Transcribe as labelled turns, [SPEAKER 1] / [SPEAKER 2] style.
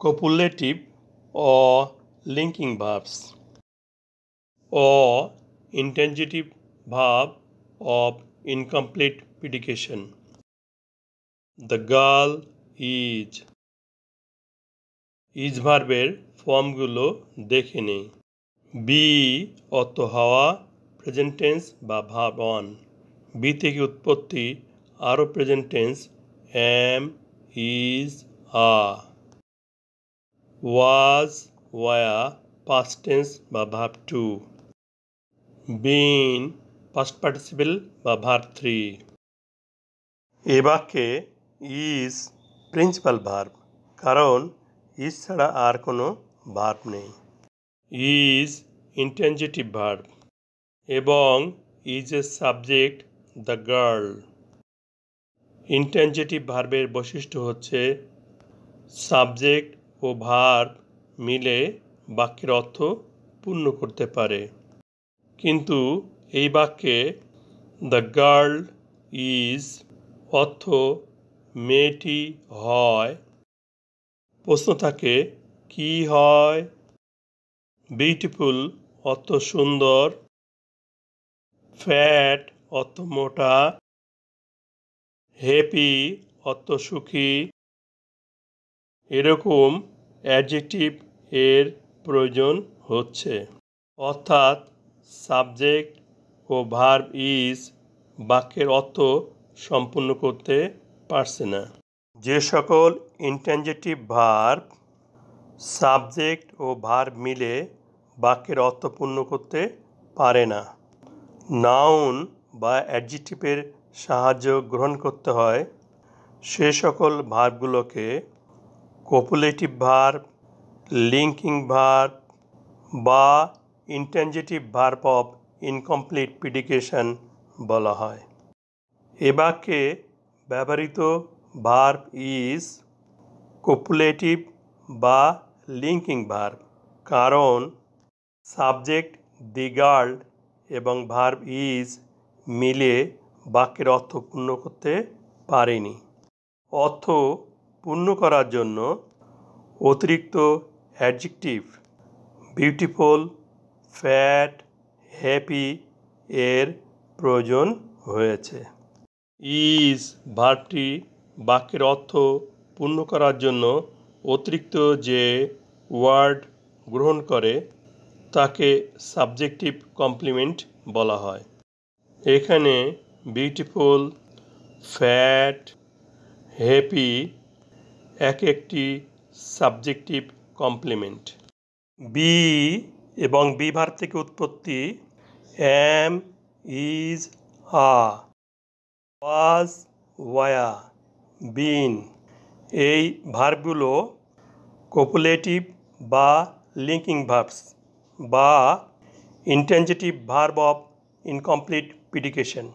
[SPEAKER 1] copulative or linking verbs, or intransitive verb of incomplete predication. The girl is ভার্বের ফর্মগুলো দেখে নেই। B অর্থ হওয়া, প্রেজেন্ট টেন্স বা ভার্ব অন। বি থেকে উৎপত্তি আরও present tense am, is, are। was, were past tense বা verb 2। been past participle বা verb 3। এ বাক্যে is প্রিন্সিপাল ভার্ব, কারণ is ছাড়া আর কোনো ভার্ব নেই। is intransitive ভার্ব এবং is এর সাবজেক্ট দ্য গার্ল। ইন্ট্রানজিটিভ ভার্বের বৈশিষ্ট্য হচ্ছে সাবজেক্ট ও ভার্ব মিলে বাক্যের অর্থ পূর্ণ করতে পারে, কিন্তু এই বাক্যে দ্য গার্ল ইজ অর্থ মেয়েটি হয়। প্রশ্ন থাকে কি হয়? বিউটিফুল অর্থ সুন্দর, ফ্যাট অর্থ মোটা, হ্যাপি অর্থ সুখী। এরকম অ্যাডজেক্টিভ এর প্রয়োজন হচ্ছে, অর্থাৎ সাবজেক্ট ও ভার্ব ইজ বাক্যের অর্থ সম্পূর্ণ করতে পারছে না। যে সকল ইন্ট্রানজিটিভ ভার্ব সাবজেক্ট ও ভার্ব মিলে বাক্যের অর্থ পূর্ণ করতে পারে না, নাউন বা অ্যাডজেক্টিভের সাহায্য গ্রহণ করতে হয়, সে সকল ভার্বগুলোকে কোপুলেটিভ ভার্ব, লিঙ্কিং ভার্ব বা ইন্ট্রানজিটিভ ভার্ব অফ ইনকমপ্লিট প্রিডিকেশন বলা হয়। এ বাক্যে ব্যবহৃত ভার্ব ইজ কোপুলেটিভ বা লিঙ্কিং ভার্ব, কারণ সাবজেক্ট দি গার্ল এবং ভার্ব ইজ মিলে বাক্যের অর্থ পূর্ণ করতে পারেনি। অর্থ পূর্ণ করার জন্য অতিরিক্ত অ্যাডজেক্টিভ বিউটিফুল, ফ্যাট, হ্যাপি এর প্রয়োজন হয়েছে। ইজ ভার্বটি বাক্যের অর্থ পূর্ণ করার জন্য অতিরিক্ত যে ওয়ার্ড গ্রহণ করে তাকে সাবজেক্টিভ কমপ্লিমেন্ট বলা হয়। এখানে বিউটিফুল, ফ্যাট, হ্যাপি এক একটি সাবজেক্টিভ কমপ্লিমেন্ট। বি এবং বি ভার্ব থেকে উৎপত্তি am, is, are, was, were, been এই ভার্বগুলো কোপুলেটিভ বা লিঙ্কিং ভার্বস বা ইন্ট্রানজিটিভ ভার্ব অফ ইনকমপ্লিট প্রিডিকেশন।